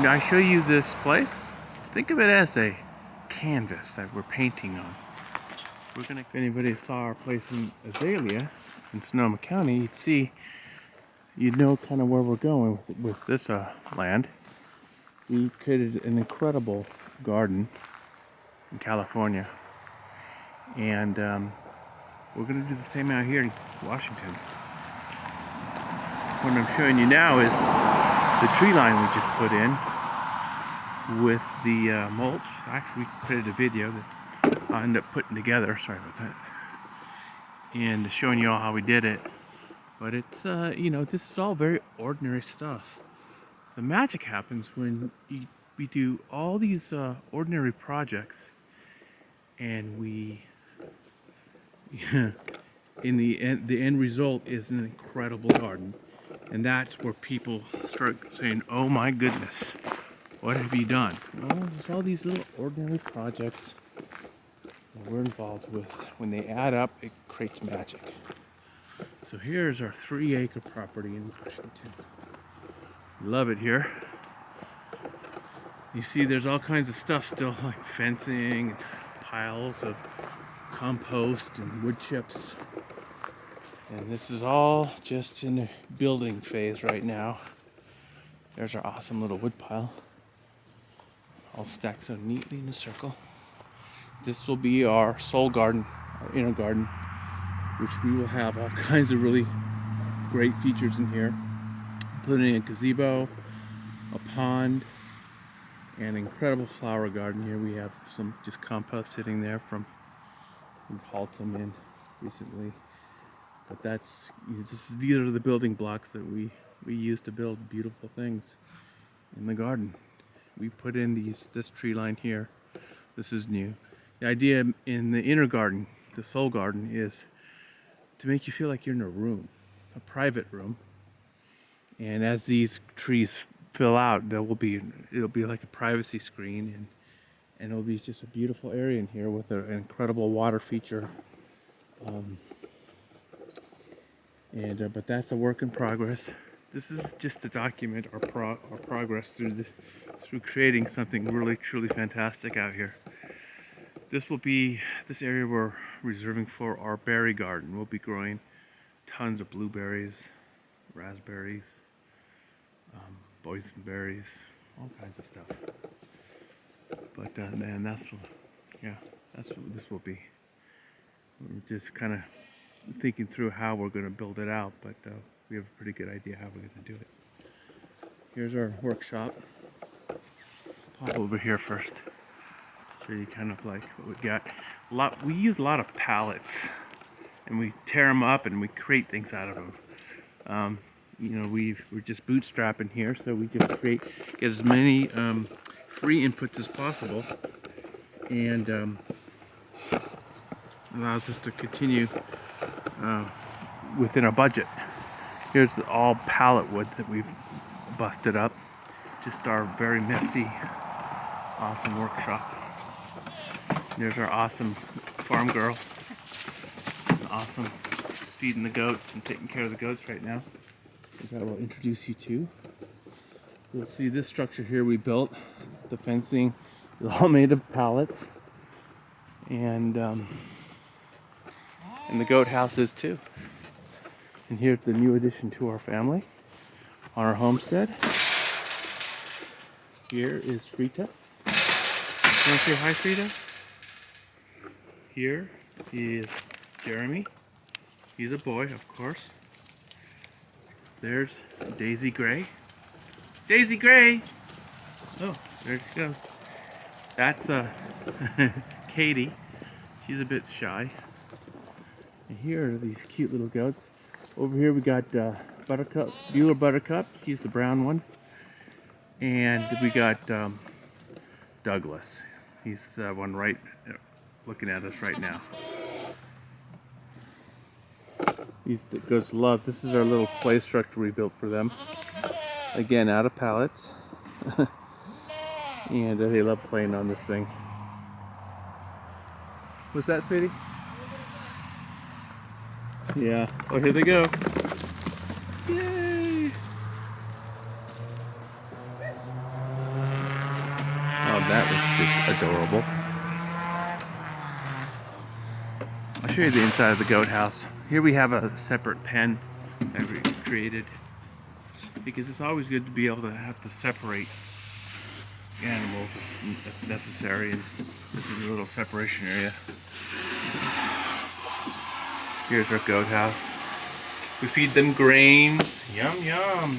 when I show you this place, think of it as a canvas that we're painting on. If anybody saw our place in Azalea in Sonoma County, you'd know kind of where we're going with this land. We created an incredible garden in California, and we're going to do the same out here in Washington. What I'm showing you now is the tree line we just put in with the mulch. Actually, we created a video that I ended up putting together. Sorry about that. And showing you all how we did it. But it's, this is all very ordinary stuff. The magic happens when we do all these ordinary projects, and in the end result is an incredible garden. And that's where people start saying, oh my goodness, what have you done? Well, there's all these little ordinary projects that we're involved with. When they add up, it creates magic. So here's our 3-acre property in Washington. Love it here. You see there's all kinds of stuff still, like fencing, and piles of compost and wood chips. And this is all just in the building phase right now. There's our awesome little wood pile, all stacked so neatly in a circle. This will be our soul garden, our inner garden, which we will have all kinds of really great features in here, including a gazebo, a pond, and an incredible flower garden here. We have some just compost sitting there we hauled some in recently. But these are the building blocks that we use to build beautiful things in the garden. We put in this tree line here. This is new. The idea in the inner garden, the soul garden, is to make you feel like you're in a room, a private room. And as these trees fill out, it'll be like a privacy screen, and it'll be just a beautiful area in here with an incredible water feature. But that's a work in progress. This is just to document our progress through creating something really truly fantastic out here. This area we're reserving for our berry garden. We'll be growing tons of blueberries, raspberries, boysenberries, all kinds of stuff. But and that's what this will be. We're just kind of thinking through how we're going to build it out, but we have a pretty good idea how we're going to do it. Here's our workshop. Pop over here first. Show you kind of like what we got. We use a lot of pallets, and we tear them up and we create things out of them. We're just bootstrapping here, so we just get as many free inputs as possible, and allows us to continue within our budget. Here's all pallet wood that we've busted up. It's just our very messy, awesome workshop. There's our awesome farm girl. She's awesome. She's feeding the goats and taking care of the goats right now, which I will introduce you to. You'll see this structure here we built. The fencing is all made of pallets, and the goat house is too. And here's the new addition to our family on our homestead. Here is Frita. You want to say hi, Frita? Here is Jeremy. He's a boy, of course. There's Daisy Gray. Daisy Gray! Oh, there she goes. That's Katie. She's a bit shy. And here are these cute little goats. Over here we got Bueller Buttercup. He's the brown one. And we got Douglas. He's the one right looking at us right now. These goats love. This is our little play structure we built for them. Again, out of pallets. And they love playing on this thing. What's that, sweetie? Yeah. Oh, here they go. Yay! that was just adorable. I'll show you the inside of the goat house. Here we have a separate pen that we created because it's always good to be able to have to separate animals if necessary, and this is a little separation area. Here's our goat house. We feed them grains. Yum, yum.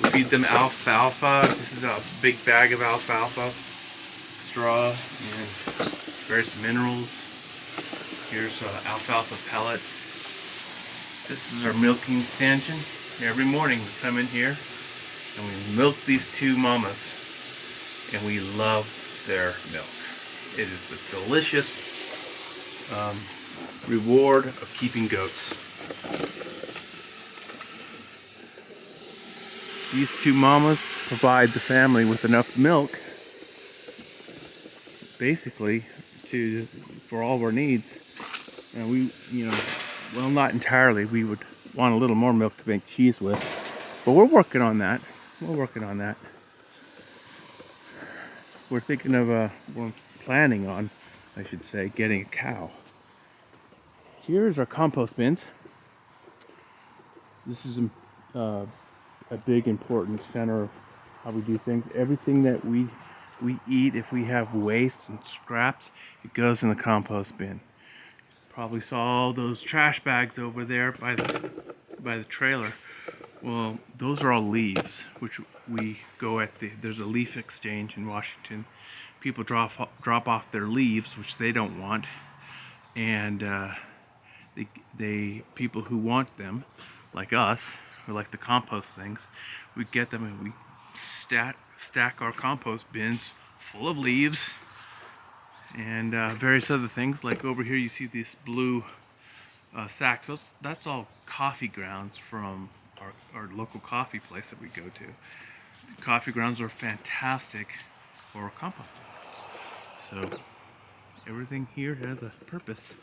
We feed them alfalfa. This is a big bag of alfalfa, straw, and various minerals. Here's alfalfa pellets. This is our milking stanchion. Every morning we come in here and we milk these two mamas, and we love their milk. It is the delicious reward of keeping goats. These two mamas provide the family with enough milk, basically, for all of our needs. And we, well, not entirely. We would want a little more milk to make cheese with, but we're working on that. We're thinking of, we're planning on, I should say, getting a cow. Here's our compost bins. This is a big important center of how we do things. Everything that we eat, if we have waste and scraps, it goes in the compost bin. Probably saw all those trash bags over there by the trailer. Well, those are all leaves, which we go at there's a leaf exchange in Washington. People drop off their leaves, which they don't want, and people who want them, like us, who like to compost things, we get them and we stack our compost bins full of leaves and various other things. Like over here you see these blue sacks. That's all coffee grounds from our local coffee place that we go to. The coffee grounds are fantastic for composting. So everything here has a purpose.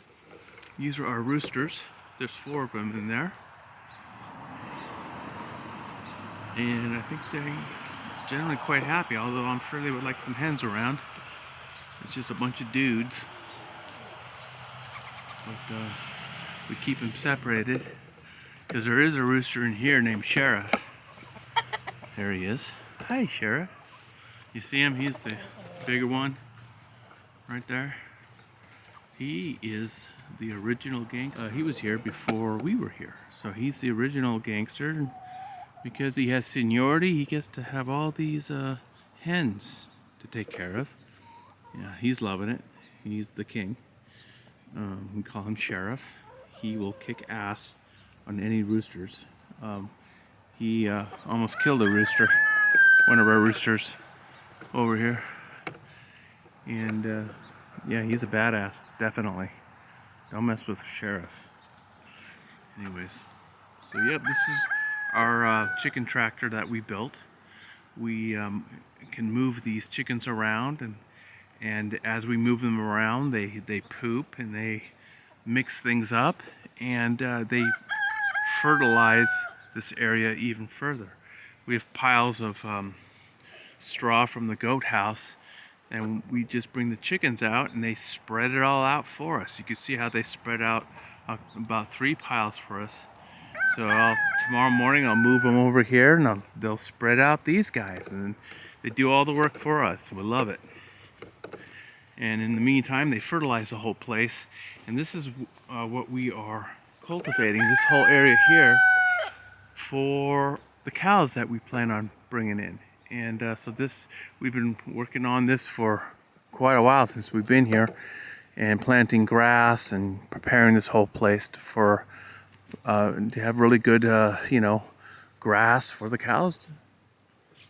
These are our roosters. There's 4 of them in there. And I think they're generally quite happy, although I'm sure they would like some hens around. It's just a bunch of dudes. But we keep them separated because there is a rooster in here named Sheriff. There he is. Hi, Sheriff. You see him? He's the bigger one right there. He is the original gangster. He was here before we were here. So he's the original gangster. And because he has seniority, he gets to have all these hens to take care of. Yeah, he's loving it. He's the king. We call him Sheriff. He will kick ass on any roosters. He almost killed a rooster, one of our roosters over here. And yeah, he's a badass, definitely. Don't mess with the Sheriff. Anyways, so yep, this is our chicken tractor that we built. We can move these chickens around, and as we move them around, they poop and they mix things up, and they fertilize this area even further. We have piles of straw from the goat house, and we just bring the chickens out and they spread it all out for us. You can see how they spread out about 3 piles for us. So tomorrow morning I'll move them over here, and they'll spread out these guys, and they do all the work for us. We love it. And in the meantime, they fertilize the whole place. And this is what we are cultivating, this whole area here, for the cows that we plan on bringing in. And so we've been working on this for quite a while since we've been here, and planting grass and preparing this whole place to have really good, grass for the cows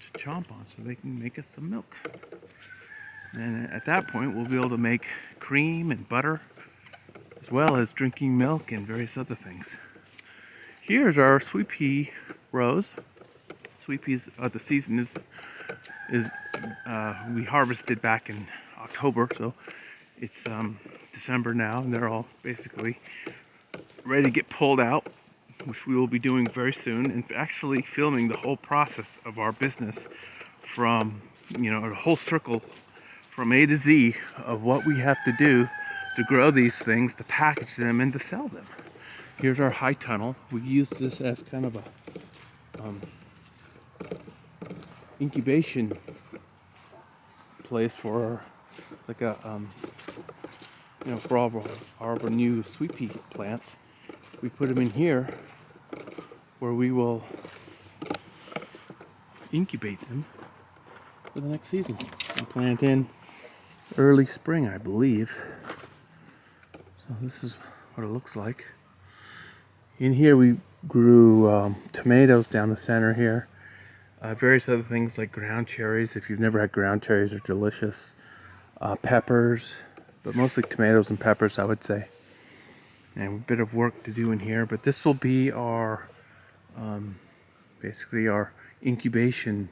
to chomp on, so they can make us some milk. And at that point, we'll be able to make cream and butter, as well as drinking milk and various other things. Here's our sweet pea rows. Sweet peas, the season is we harvested back in October, so it's December now, and they're all basically ready to get pulled out, which we will be doing very soon, and actually filming the whole process of our business from you know, a whole circle from A to Z of what we have to do to grow these things, to package them, and to sell them. Here's our high tunnel. We use this as kind of a incubation place for like a you know, for all of our new sweet pea plants. We put them in here where we will incubate them for the next season and plant in early spring, I believe. So this is what it looks like. In here we grew tomatoes down the center here. Various other things like ground cherries. If you've never had ground cherries, they're delicious. Peppers, but mostly tomatoes and peppers, I would say. And a bit of work to do in here, but this will be our basically our incubation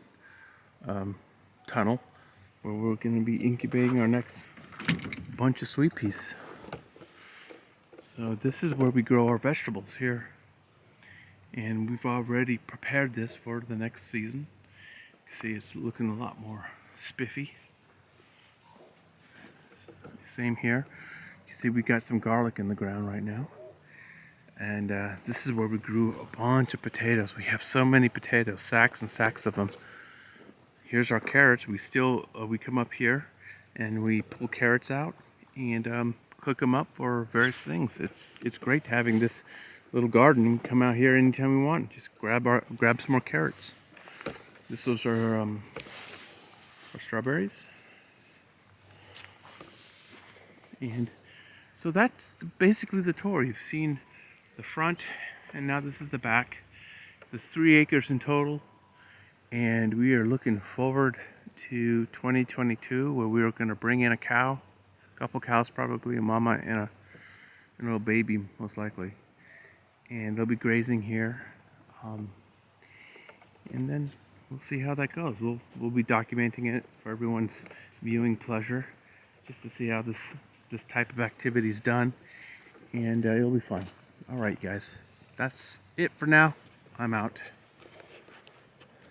tunnel, where we're going to be incubating our next bunch of sweet peas. So this is where we grow our vegetables here, and we've already prepared this for the next season. You see, it's looking a lot more spiffy. Same here. You see, we got some garlic in the ground right now. And this is where we grew a bunch of potatoes. We have so many potatoes, sacks and sacks of them. Here's our carrots. We come up here and we pull carrots out and cook them up for various things. It's great having this little garden. You can come out here anytime we want. Just grab some more carrots. This was our strawberries. And so that's basically the tour. You've seen the front, and now this is the back. There's 3 acres in total, and we are looking forward to 2022, where we are going to bring in a couple cows probably, a mama and a little baby most likely, and they'll be grazing here, and then we'll see how that goes. We'll be documenting it for everyone's viewing pleasure, just to see how this type of activity is done, and it'll be fun. All right, guys, that's it for now. I'm out.